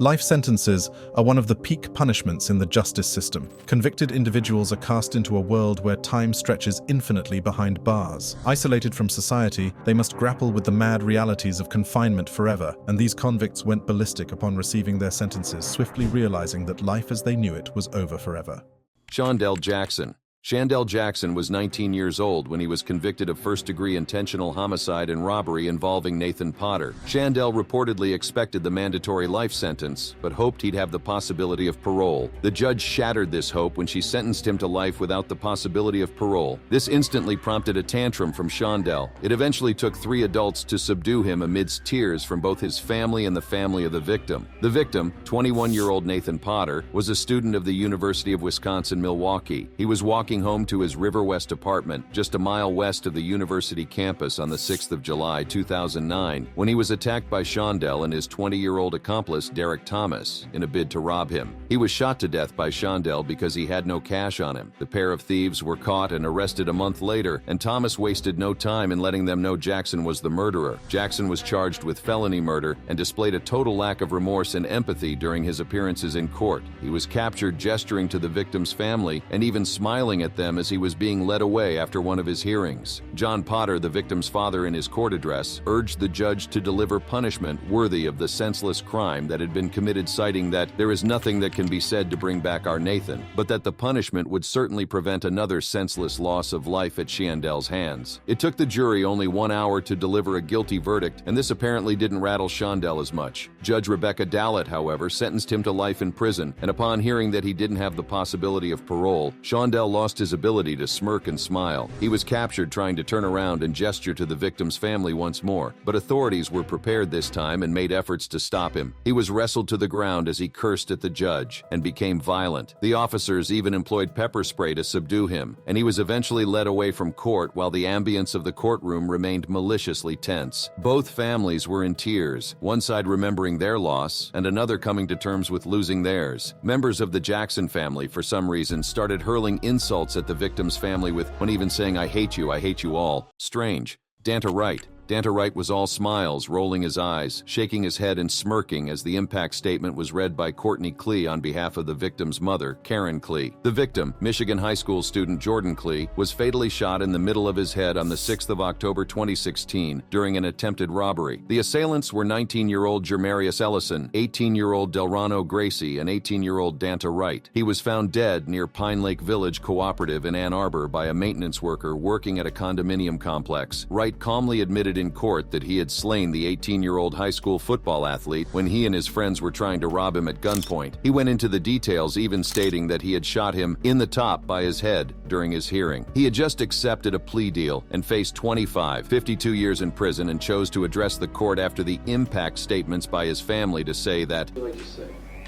Life sentences are one of the peak punishments in the justice system. Convicted individuals are cast into a world where time stretches infinitely behind bars. Isolated from society, they must grapple with the mad realities of confinement forever, and these convicts went ballistic upon receiving their sentences, swiftly realizing that life as they knew it was over forever. Shandell Jackson. Shandell Jackson was 19 years old when he was convicted of first-degree intentional homicide and robbery involving Nathan Potter. Shandell reportedly expected the mandatory life sentence, but hoped he'd have the possibility of parole. The judge shattered this hope when she sentenced him to life without the possibility of parole. This instantly prompted a tantrum from Shandell. It eventually took 3 adults to subdue him amidst tears from both his family and the family of the victim. The victim, 21-year-old Nathan Potter, was a student of the University of Wisconsin-Milwaukee. He was walking home to his River West apartment, just a mile west of the university campus on the 6th of July, 2009, when he was attacked by Shandell and his 20-year-old accomplice, Derek Thomas, in a bid to rob him. He was shot to death by Shandell because he had no cash on him. The pair of thieves were caught and arrested a month later, and Thomas wasted no time in letting them know Jackson was the murderer. Jackson was charged with felony murder and displayed a total lack of remorse and empathy during his appearances in court. He was captured gesturing to the victim's family and even smiling at them as he was being led away after one of his hearings. John Potter, the victim's father, in his court address, urged the judge to deliver punishment worthy of the senseless crime that had been committed, citing that there is nothing that can be said to bring back our Nathan, but that the punishment would certainly prevent another senseless loss of life at Shandell's hands. It took the jury only 1 hour to deliver a guilty verdict, and this apparently didn't rattle Shandell as much. Judge Rebecca Dallett, however, sentenced him to life in prison, and upon hearing that he didn't have the possibility of parole, Shandell lost his ability to smirk and smile. He was captured trying to turn around and gesture to the victim's family once more, but authorities were prepared this time and made efforts to stop him. He was wrestled to the ground as he cursed at the judge and became violent. The officers even employed pepper spray to subdue him, and he was eventually led away from court while the ambience of the courtroom remained maliciously tense. Both families were in tears, one side remembering their loss and another coming to terms with losing theirs. Members of the Jackson family, for some reason, started hurling insults at the victim's family, with one even saying, I hate you all." Strange. Danta Wright. Danta Wright was all smiles, rolling his eyes, shaking his head and smirking as the impact statement was read by Courtney Klee on behalf of the victim's mother, Karen Klee. The victim, Michigan high school student Jordan Klee, was fatally shot in the middle of his head on the 6th of October 2016 during an attempted robbery. The assailants were 19-year-old Jermarius Ellison, 18-year-old Delrano Gracie, and 18-year-old Danta Wright. He was found dead near Pine Lake Village Cooperative in Ann Arbor by a maintenance worker working at a condominium complex. Wright calmly admitted in court that he had slain the 18-year-old high school football athlete when he and his friends were trying to rob him at gunpoint. He went into the details, even stating that he had shot him in the top by his head during his hearing. He had just accepted a plea deal and faced 52 years in prison, and chose to address the court after the impact statements by his family to say that,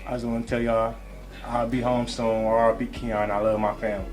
I just want to tell y'all, I'll be home soon, or I'll be Keon. I love my family.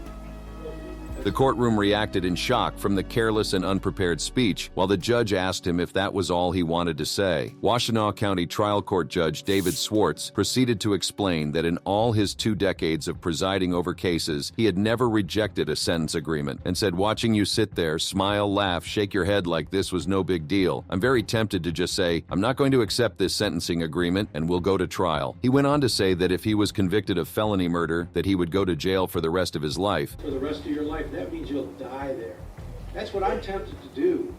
The courtroom reacted in shock from the careless and unprepared speech, while the judge asked him if that was all he wanted to say. Washtenaw County Trial Court Judge David Swartz proceeded to explain that in all his 2 decades of presiding over cases, he had never rejected a sentence agreement, and said, watching you sit there, smile, laugh, shake your head like this was no big deal, I'm very tempted to just say, I'm not going to accept this sentencing agreement and we'll go to trial. He went on to say that if he was convicted of felony murder, that he would go to jail for the rest of his life. For the rest of your life, that means you'll die there. That's what I'm tempted to do.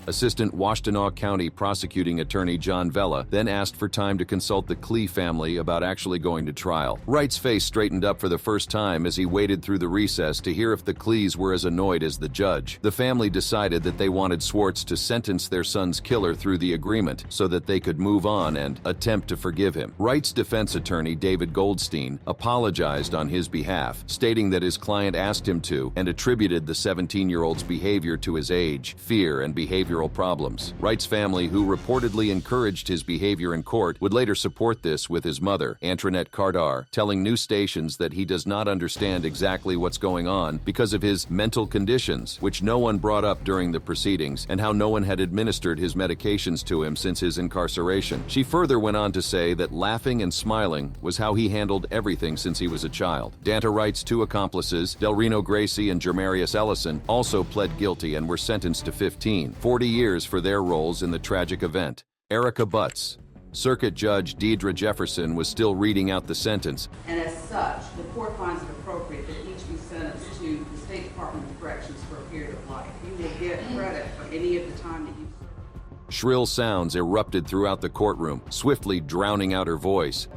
Assistant Washtenaw County Prosecuting Attorney John Vella then asked for time to consult the Klee family about actually going to trial. Wright's face straightened up for the first time as he waited through the recess to hear if the Klees were as annoyed as the judge. The family decided that they wanted Swartz to sentence their son's killer through the agreement so that they could move on and attempt to forgive him. Wright's defense attorney, David Goldstein, apologized on his behalf, stating that his client asked him to, and attributed the 17-year-old's behavior to his age, fear, and behavioral problems. Wright's family, who reportedly encouraged his behavior in court, would later support this with his mother, Antoinette Cardar, telling news stations that he does not understand exactly what's going on because of his mental conditions, which no one brought up during the proceedings, and how no one had administered his medications to him since his incarceration. She further went on to say that laughing and smiling was how he handled everything since he was a child. Danta Wright's 2 accomplices, Delrano Gracie and Jermarius Ellison, also pled guilty and were sentenced to 40 years for their roles in the tragic event. Erica Butts. Circuit Judge Deidre Jefferson was still reading out the sentence. And as such, the court finds it appropriate that each be sentenced to the State Department of Corrections for a period of life. You will get credit for any of the time that you serve. Shrill sounds erupted throughout the courtroom, swiftly drowning out her voice.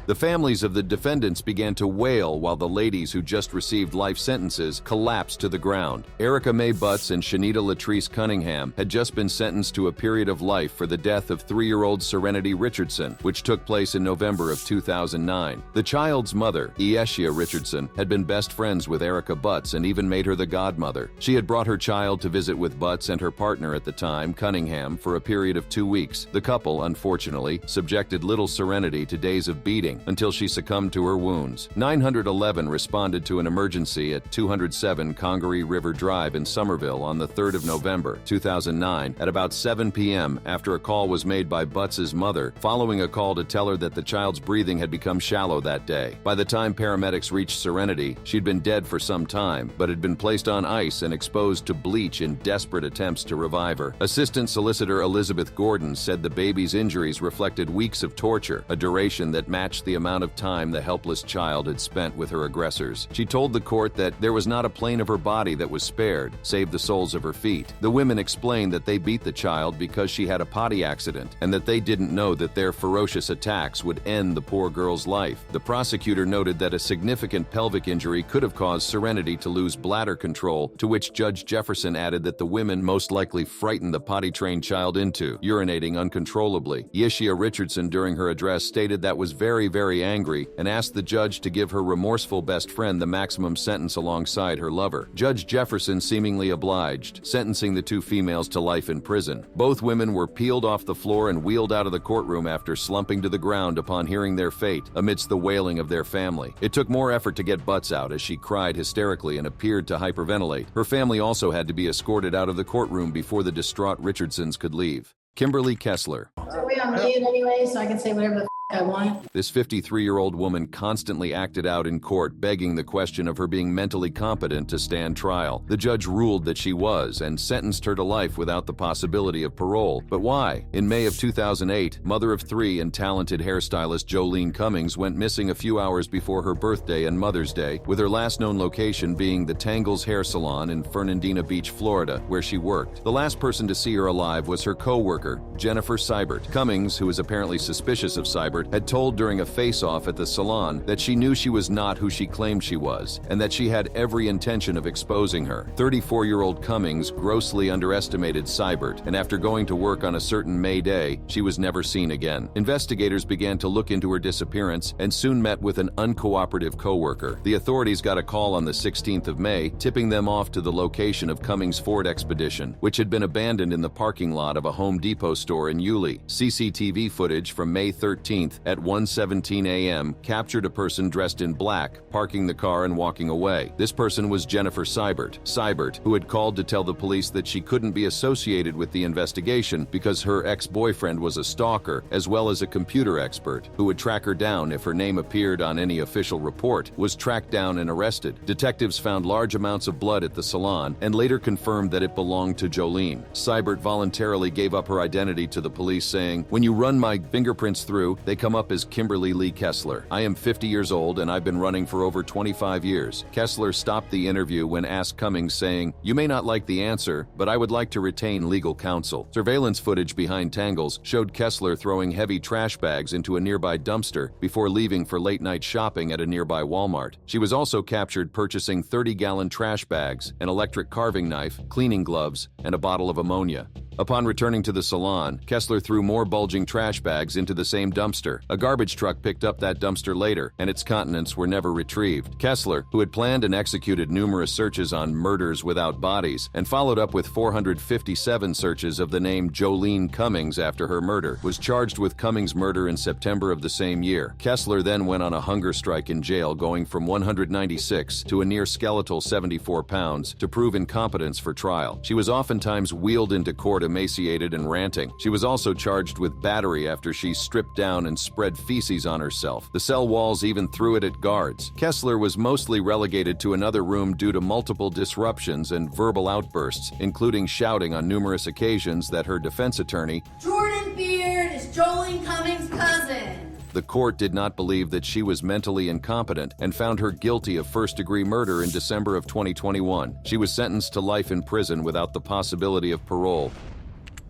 The families of the defendants began to wail while the ladies who just received life sentences collapsed to the ground. Erica Mae Butts and Shanita Latrice Cunningham had just been sentenced to a period of life for the death of 3-year-old Serenity Richardson, which took place in November of 2009. The child's mother, Ieshia Richardson, had been best friends with Erica Butts and even made her the godmother. She had brought her child to visit with Butts and her partner at the time, Cunningham, for a period of 2 weeks. The couple, unfortunately, subjected little Serenity to days of beating until she succumbed to her wounds. 911 responded to an emergency at 207 Congaree River Drive in Somerville on the 3rd of November, 2009, at about 7 p.m. after a call was made by Butts' mother, following a call to tell her that the child's breathing had become shallow that day. By the time paramedics reached Serenity, she'd been dead for some time, but had been placed on ice and exposed to bleach in desperate attempts to revive her. Assistant Solicitor Elizabeth Gordon said the baby's injuries reflected weeks of torture, a duration that matched the amount of time the helpless child had spent with her aggressors. She told the court that there was not a plane of her body that was spared, save the soles of her feet. The women explained that they beat the child because she had a potty accident, and that they didn't know that their ferocious attacks would end the poor girl's life. The prosecutor noted that a significant pelvic injury could have caused Serenity to lose bladder control, to which Judge Jefferson added that the women most likely frightened the potty-trained child into urinating uncontrollably. Ieshia Richardson, during her address, stated that was very angry and asked the judge to give her remorseful best friend the maximum sentence alongside her lover. Judge Jefferson seemingly obliged, sentencing the two females to life in prison. Both women were peeled off the floor and wheeled out of the courtroom after slumping to the ground upon hearing their fate, amidst the wailing of their family. It took more effort to get Butts out, as she cried hysterically and appeared to hyperventilate. Her family also had to be escorted out of the courtroom before the distraught Richardsons could leave. Kimberly Kessler. Are we on mute anyway, so I can say whatever the I want? This 53-year-old woman constantly acted out in court, begging the question of her being mentally competent to stand trial. The judge ruled that she was and sentenced her to life without the possibility of parole. But why? In May of 2008, mother of 3 and talented hairstylist Jolene Cummings went missing a few hours before her birthday and Mother's Day, with her last known location being the Tangles Hair Salon in Fernandina Beach, Florida, where she worked. The last person to see her alive was her co-worker, Jennifer Seibert. Cummings, who was apparently suspicious of Seibert, had told during a face-off at the salon that she knew she was not who she claimed she was, and that she had every intention of exposing her. 34-year-old Cummings grossly underestimated Seibert, and after going to work on a certain May day, she was never seen again. Investigators began to look into her disappearance and soon met with an uncooperative co-worker. The authorities got a call on the 16th of May, tipping them off to the location of Cummings' Ford Expedition, which had been abandoned in the parking lot of a Home Depot store in Yulee. CCTV footage from May 13th at 1:17 a.m. captured a person dressed in black, parking the car and walking away. This person was Jennifer Seibert. Seibert, who had called to tell the police that she couldn't be associated with the investigation because her ex-boyfriend was a stalker, as well as a computer expert, who would track her down if her name appeared on any official report, was tracked down and arrested. Detectives found large amounts of blood at the salon and later confirmed that it belonged to Jolene. Seibert voluntarily gave up her identity to the police, saying, "When you run my fingerprints through, they come up as Kimberly Lee Kessler. I am 50 years old and I've been running for over 25 years. Kessler stopped the interview when asked Cummings, saying, "You may not like the answer, but I would like to retain legal counsel." Surveillance footage behind Tangles showed Kessler throwing heavy trash bags into a nearby dumpster before leaving for late-night shopping at a nearby Walmart. She was also captured purchasing 30-gallon trash bags, an electric carving knife, cleaning gloves, and a bottle of ammonia. Upon returning to the salon, Kessler threw more bulging trash bags into the same dumpster. A garbage truck picked up that dumpster later, and its contents were never retrieved. Kessler, who had planned and executed numerous searches on murders without bodies, and followed up with 457 searches of the name Jolene Cummings after her murder, was charged with Cummings' murder in September of the same year. Kessler then went on a hunger strike in jail, going from 196 to a near skeletal 74 pounds to prove incompetence for trial. She was oftentimes wheeled into court emaciated and ranting. She was also charged with battery after she stripped down and spread feces on herself. The cell walls even threw it at guards. Kessler was mostly relegated to another room due to multiple disruptions and verbal outbursts, including shouting on numerous occasions that her defense attorney, Jordan Beard is Jolene Cummings' cousin. the court did not believe that she was mentally incompetent and found her guilty of first-degree murder in December of 2021. She was sentenced to life in prison without the possibility of parole.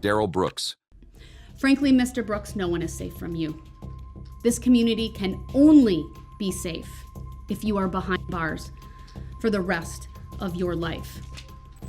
Darrell Brooks. Frankly, Mr. Brooks, no one is safe from you. This community can only be safe if you are behind bars for the rest of your life.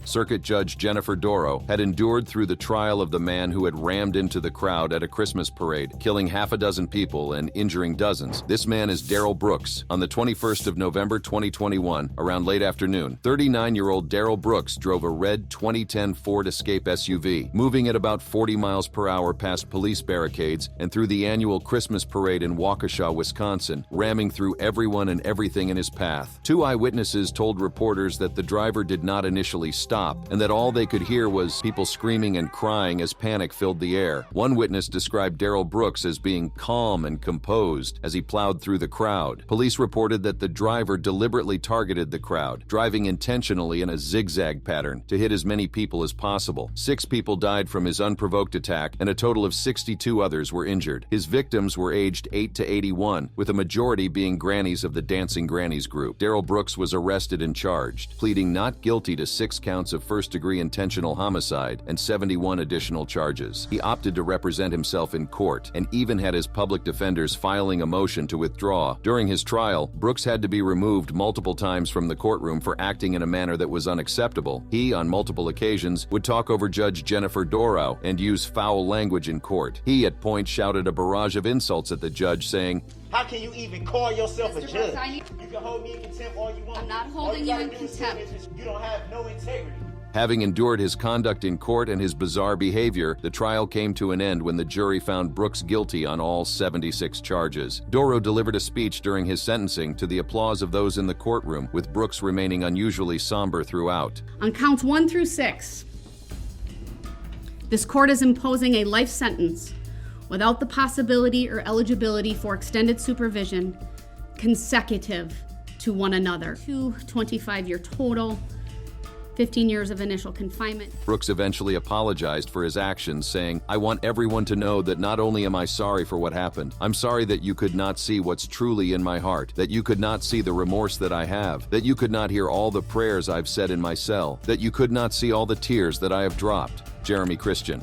Circuit Judge Jennifer Doro had endured through the trial of the man who had rammed into the crowd at a Christmas parade, killing half a dozen people and injuring dozens. This man is Darrell Brooks. On the 21st of November 2021, around late afternoon, 39-year-old Darrell Brooks drove a red 2010 Ford Escape SUV, moving at about 40 miles per hour past police barricades and through the annual Christmas parade in Waukesha, Wisconsin, ramming through everyone and everything in his path. Two eyewitnesses told reporters that the driver did not initially stop and that all they could hear was people screaming and crying as panic filled the air. One witness described Darrell Brooks as being calm and composed as he plowed through the crowd. Police reported that the driver deliberately targeted the crowd, driving intentionally in a zigzag pattern to hit as many people as possible. 6 people died from his unprovoked attack, and a total of 62 others were injured. His victims were aged 8 to 81, with a majority being grannies of the Dancing Grannies group. Darrell Brooks was arrested and charged, pleading not guilty to 6 counts of first-degree intentional homicide and 71 additional charges. He opted to represent himself in court and even had his public defenders filing a motion to withdraw. During his trial, Brooks had to be removed multiple times from the courtroom for acting in a manner that was unacceptable. He, on multiple occasions, would talk over Judge Jennifer Doro and use foul language in court. He, at points, shouted a barrage of insults at the judge, saying, "How can you even call yourself a Mr. judge? Brooks, You can hold me in contempt all you want. I'm not All holding you gotta in do is contempt. say you don't have no integrity." Having endured his conduct in court and his bizarre behavior, the trial came to an end when the jury found Brooks guilty on all 76 charges. Doro delivered a speech during his sentencing to the applause of those in the courtroom, with Brooks remaining unusually somber throughout. On counts 1 through 6, this court is imposing a life sentence without the possibility or eligibility for extended supervision consecutive to one another. 2 25-year total, 15 years of initial confinement. Brooks eventually apologized for his actions, saying, "I want everyone to know that not only am I sorry for what happened, I'm sorry that you could not see what's truly in my heart, that you could not see the remorse that I have, that you could not hear all the prayers I've said in my cell, that you could not see all the tears that I have dropped." Jeremy Christian.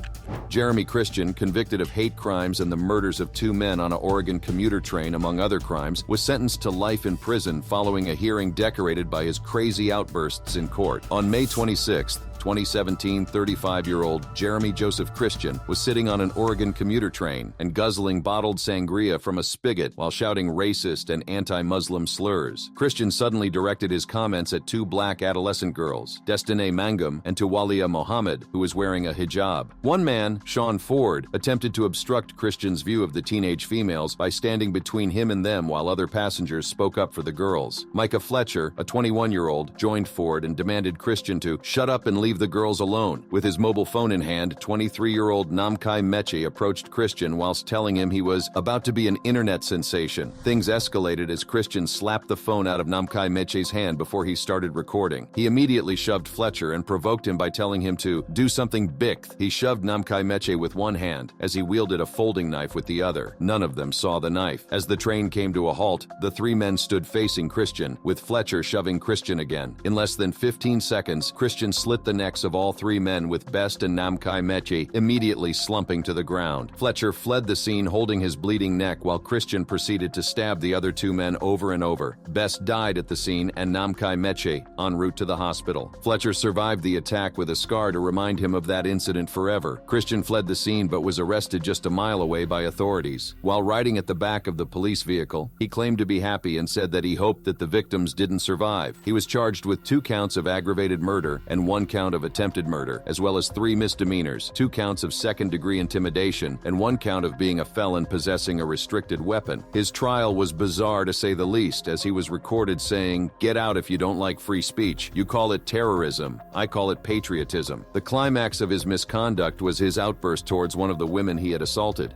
Jeremy Christian, convicted of hate crimes and the murders of 2 men on an Oregon commuter train, among other crimes, was sentenced to life in prison following a hearing decorated by his crazy outbursts in court. On May 26th, 2017, 35-year-old Jeremy Joseph Christian was sitting on an Oregon commuter train and guzzling bottled sangria from a spigot while shouting racist and anti-Muslim slurs. Christian suddenly directed his comments at 2 black adolescent girls, Destiny Mangum and Tawalia Mohammed, who was wearing a hijab. One man, Sean Ford, attempted to obstruct Christian's view of the teenage females by standing between him and them while other passengers spoke up for the girls. Micah Fletcher, a 21-year-old, joined Ford and demanded Christian to shut up and leave the girls alone. With his mobile phone in hand, 23-year-old Namkai Meche approached Christian whilst telling him he was about to be an internet sensation. Things escalated as Christian slapped the phone out of Namkai Meche's hand before he started recording. He immediately shoved Fletcher and provoked him by telling him to do something big. He shoved Namkai Meche with one hand as he wielded a folding knife with the other. None of them saw the knife. As the train came to a halt, the 3 men stood facing Christian, with Fletcher shoving Christian again. In less than 15 seconds, Christian slit the necks of all 3 men, with Best and Namkai Meche immediately slumping to the ground. Fletcher fled the scene holding his bleeding neck while Christian proceeded to stab the other 2 men over and over. Best died at the scene and Namkai Meche en route to the hospital. Fletcher survived the attack with a scar to remind him of that incident forever. Christian fled the scene but was arrested just a mile away by authorities. While riding at the back of the police vehicle, he claimed to be happy and said that he hoped that the victims didn't survive. He was charged with 2 counts of aggravated murder and 1 count count of attempted murder, as well as 3 misdemeanors, 2 counts of second-degree intimidation, and 1 count of being a felon possessing a restricted weapon. His trial was bizarre to say the least, as he was recorded saying, "Get out if you don't like free speech. You call it terrorism. I call it patriotism." The climax of his misconduct was his outburst towards one of the women he had assaulted.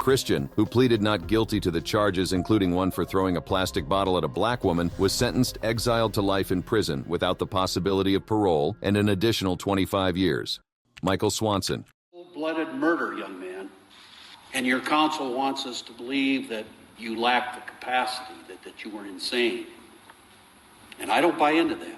Christian, who pleaded not guilty to the charges, including one for throwing a plastic bottle at a black woman, was sentenced exiled to life in prison without the possibility of parole and an additional 25 years. Michael Swanson. Cold-blooded murder, young man. And your counsel wants us to believe that you lacked the capacity, that you were insane. And I don't buy into that.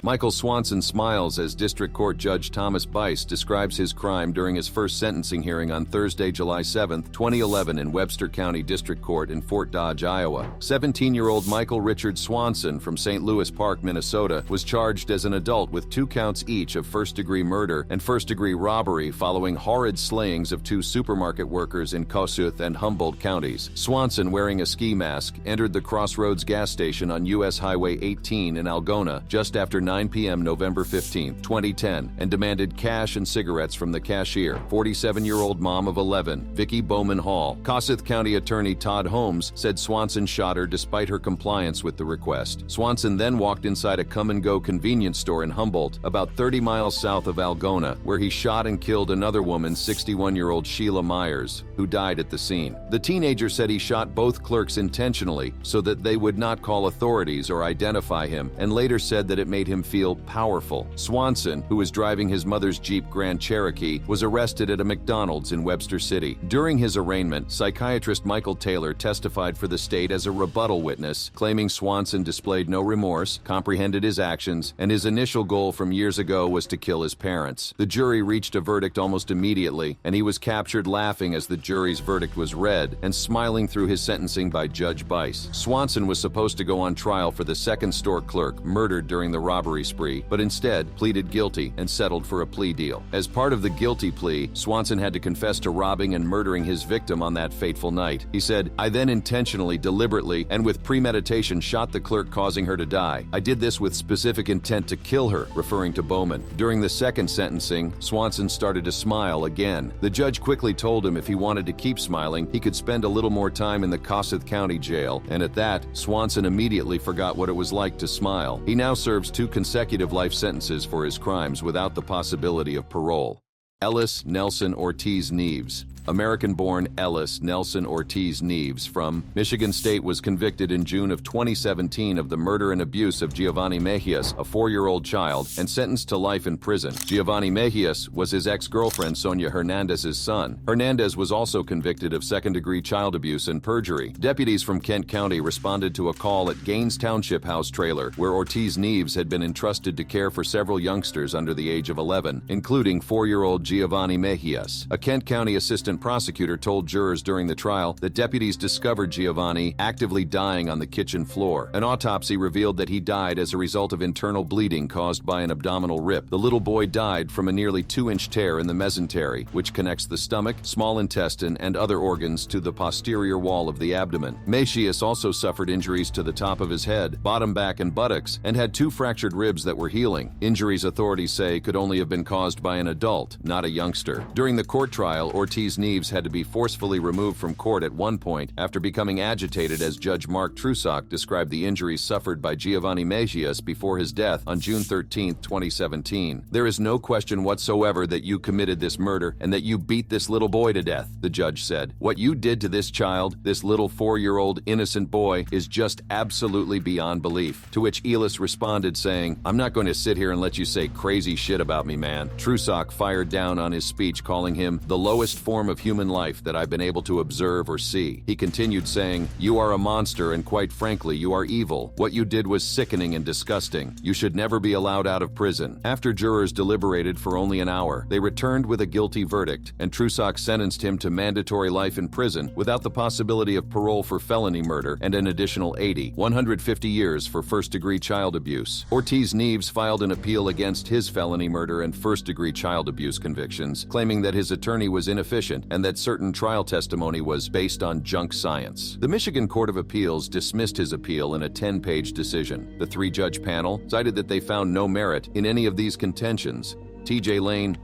Michael Swanson smiles as District Court Judge Thomas Bice describes his crime during his first sentencing hearing on Thursday, July 7, 2011 in Webster County District Court in Fort Dodge, Iowa. 17-year-old Michael Richard Swanson from St. Louis Park, Minnesota, was charged as an adult with 2 counts each of first-degree murder and first-degree robbery following horrid slayings of 2 supermarket workers in Kossuth and Humboldt counties. Swanson, wearing a ski mask, entered the Crossroads gas station on U.S. Highway 18 in Algona just after 9 p.m. November 15, 2010, and demanded cash and cigarettes from the cashier, 47-year-old mom of 11, Vicki Bowman Hall. Kossuth County Attorney Todd Holmes said Swanson shot her despite her compliance with the request. Swanson then walked inside a come-and-go convenience store in Humboldt, about 30 miles south of Algona, where he shot and killed another woman, 61-year-old Sheila Myers, who died at the scene. The teenager said he shot both clerks intentionally so that they would not call authorities or identify him, and later said that it made him feel powerful. Swanson, who was driving his mother's Jeep Grand Cherokee, was arrested at a McDonald's in Webster City. During his arraignment, psychiatrist Michael Taylor testified for the state as a rebuttal witness, claiming Swanson displayed no remorse, comprehended his actions, and his initial goal from years ago was to kill his parents. The jury reached a verdict almost immediately, and he was captured laughing as the jury's verdict was read and smiling through his sentencing by Judge Bice. Swanson was supposed to go on trial for the second store clerk murdered during the robbery spree, but instead pleaded guilty and settled for a plea deal. As part of the guilty plea, Swanson had to confess to robbing and murdering his victim on that fateful night. He said, "I then intentionally, deliberately, and with premeditation shot the clerk, causing her to die. I did this with specific intent to kill her," referring to Bowman. During the second sentencing, Swanson started to smile again. The judge quickly told him if he wanted to keep smiling, he could spend a little more time in the Kossuth County Jail, and at that, Swanson immediately forgot what it was like to smile. He now serves 2 consecutive life sentences for his crimes without the possibility of parole. Ellis Nelson Ortiz Neves. American-born Ellis Nelson Ortiz Neves from Michigan State was convicted in June of 2017 of the murder and abuse of Giovanni Mejias, a 4-year-old child, and sentenced to life in prison. Giovanni Mejias was his ex-girlfriend Sonia Hernandez's son. Hernandez was also convicted of second-degree child abuse and perjury. Deputies from Kent County responded to a call at Gaines Township House trailer, where Ortiz Neves had been entrusted to care for several youngsters under the age of 11, including 4-year-old Giovanni Mejias. A Kent County assistant prosecutor told jurors during the trial that deputies discovered Giovanni actively dying on the kitchen floor. An autopsy revealed that he died as a result of internal bleeding caused by an abdominal rip. The little boy died from a nearly 2-inch tear in the mesentery, which connects the stomach, small intestine, and other organs to the posterior wall of the abdomen. Mejias also suffered injuries to the top of his head, bottom, back, and buttocks, and had 2 fractured ribs that were healing. Injuries, authorities say, could only have been caused by an adult, not a youngster. During the court trial, Ortiz Neves had to be forcefully removed from court at one point after becoming agitated as Judge Mark Trusock described the injuries suffered by Giovanni Mejias before his death on June 13, 2017. "There is no question whatsoever that you committed this murder and that you beat this little boy to death," the judge said. "What you did to this child, this little 4-year-old innocent boy, is just absolutely beyond belief." To which Ellis responded saying, "I'm not going to sit here and let you say crazy shit about me, man." Trusock fired down on his speech, calling him the lowest form of human life that I've been able to observe or see. He continued saying, "You are a monster, and quite frankly, you are evil. What you did was sickening and disgusting. You should never be allowed out of prison." After jurors deliberated for only an hour, they returned with a guilty verdict, and Trusock sentenced him to mandatory life in prison without the possibility of parole for felony murder and an additional 150 years for first-degree child abuse. Ortiz Neves filed an appeal against his felony murder and first-degree child abuse convictions, claiming that his attorney was inefficient innocent and that certain trial testimony was based on junk science. The Michigan Court of Appeals dismissed his appeal in a 10-page decision. The three-judge panel cited that they found no merit in any of these contentions. TJ Lane: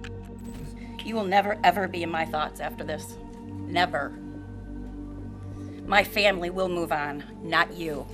You will never, ever be in my thoughts after this. Never. My family will move on, not you.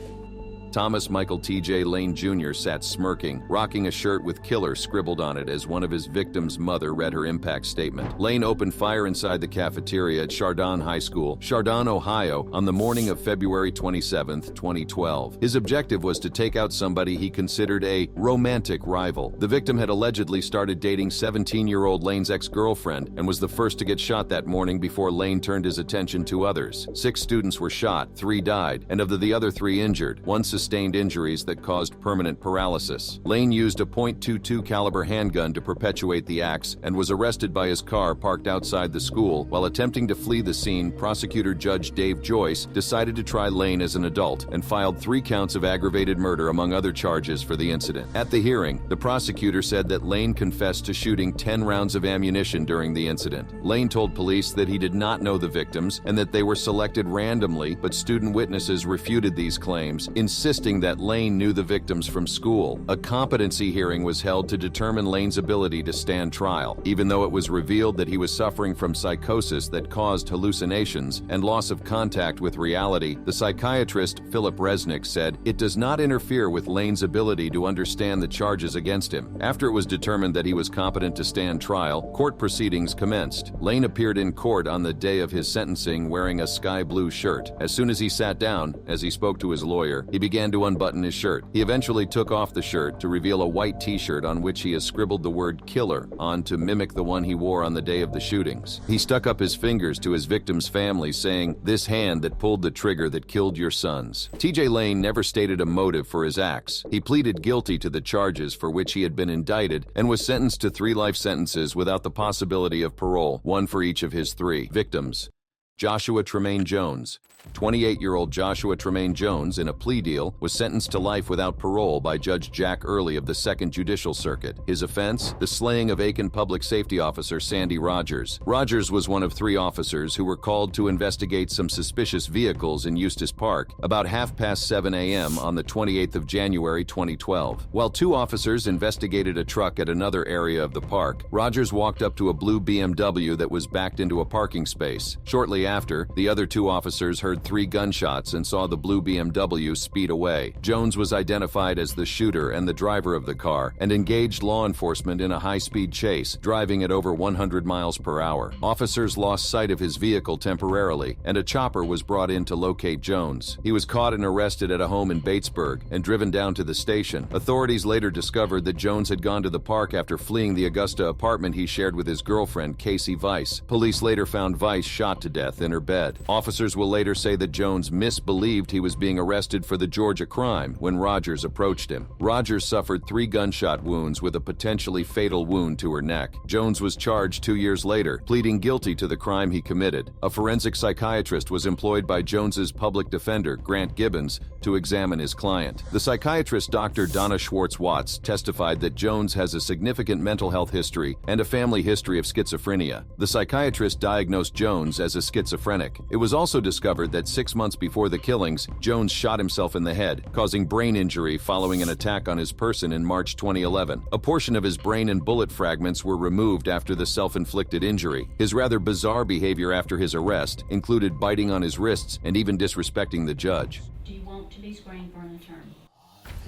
Thomas Michael T.J. Lane Jr. sat smirking, rocking a shirt with "Killer" scribbled on it as one of his victim's mother read her impact statement. Lane opened fire inside the cafeteria at Chardon High School, Chardon, Ohio, on the morning of February 27, 2012. His objective was to take out somebody he considered a romantic rival. The victim had allegedly started dating 17-year-old Lane's ex-girlfriend and was the first to get shot that morning before Lane turned his attention to others. 6 students were shot, 3 died, and of the other 3 injured, 1 sustained injuries that caused permanent paralysis. Lane used a .22 caliber handgun to perpetuate the acts and was arrested by his car parked outside the school. While attempting to flee the scene, prosecutor Judge Dave Joyce decided to try Lane as an adult and filed 3 counts of aggravated murder among other charges for the incident. At the hearing, the prosecutor said that Lane confessed to shooting 10 rounds of ammunition during the incident. Lane told police that he did not know the victims and that they were selected randomly, but student witnesses refuted these claims, insisting that Lane knew the victims from school. A competency hearing was held to determine Lane's ability to stand trial, even though it was revealed that he was suffering from psychosis that caused hallucinations and loss of contact with reality. The psychiatrist, Philip Resnick, said it does not interfere with Lane's ability to understand the charges against him. After it was determined that he was competent to stand trial, court proceedings commenced. Lane appeared in court on the day of his sentencing wearing a sky blue shirt. As soon as he sat down, as he spoke to his lawyer, he began to unbutton his shirt. He eventually took off the shirt to reveal a white t-shirt on which he has scribbled the word "killer" on to mimic the one he wore on the day of the shootings. He stuck up his fingers to his victim's family, saying, "This hand that pulled the trigger that killed your sons." TJ Lane never stated a motive for his acts. He pleaded guilty to the charges for which he had been indicted and was sentenced to 3 life sentences without the possibility of parole, 1 for each of his 3 victims. Joshua Tremaine Jones. 28-year-old Joshua Tremaine Jones, in a plea deal, was sentenced to life without parole by Judge Jack Early of the 2nd Judicial Circuit. His offense? The slaying of Aiken Public Safety Officer Sandy Rogers. Rogers was one of 3 officers who were called to investigate some suspicious vehicles in Eustis Park about 7:30 a.m. on the 28th of January 2012. While 2 officers investigated a truck at another area of the park, Rogers walked up to a blue BMW that was backed into a parking space. Shortly after, the other 2 officers heard 3 gunshots and saw the blue BMW speed away. Jones was identified as the shooter and the driver of the car and engaged law enforcement in a high-speed chase, driving at over 100 miles per hour. Officers lost sight of his vehicle temporarily, and a chopper was brought in to locate Jones. He was caught and arrested at a home in Batesburg and driven down to the station. Authorities later discovered that Jones had gone to the park after fleeing the Augusta apartment he shared with his girlfriend, Casey Weiss. Police later found Weiss shot to death in her bed. Officers will later say that Jones misbelieved he was being arrested for the Georgia crime when Rogers approached him. Rogers suffered 3 gunshot wounds with a potentially fatal wound to her neck. Jones was charged 2 years later, pleading guilty to the crime he committed. A forensic psychiatrist was employed by Jones's public defender, Grant Gibbons, to examine his client. The psychiatrist Dr. Donna Schwartz-Watts testified that Jones has a significant mental health history and a family history of schizophrenia. The psychiatrist diagnosed Jones as a schizophrenic. It was also discovered that 6 months before the killings, Jones shot himself in the head, causing brain injury following an attack on his person in March 2011. A portion of his brain and bullet fragments were removed after the self-inflicted injury. His rather bizarre behavior after his arrest included biting on his wrists and even disrespecting the judge. Do you want to be screened for an attorney?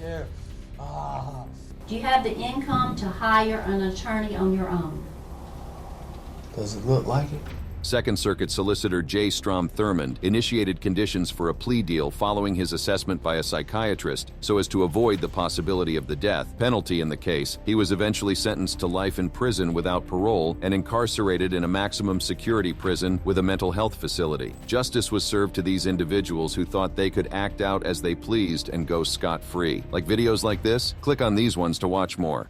Yeah. Do you have the income to hire an attorney on your own? Does it look like it? Second Circuit Solicitor J. Strom Thurmond initiated conditions for a plea deal following his assessment by a psychiatrist so as to avoid the possibility of the death penalty in the case. He was eventually sentenced to life in prison without parole and incarcerated in a maximum security prison with a mental health facility. Justice was served to these individuals who thought they could act out as they pleased and go scot-free. Like videos like this? Click on these ones to watch more.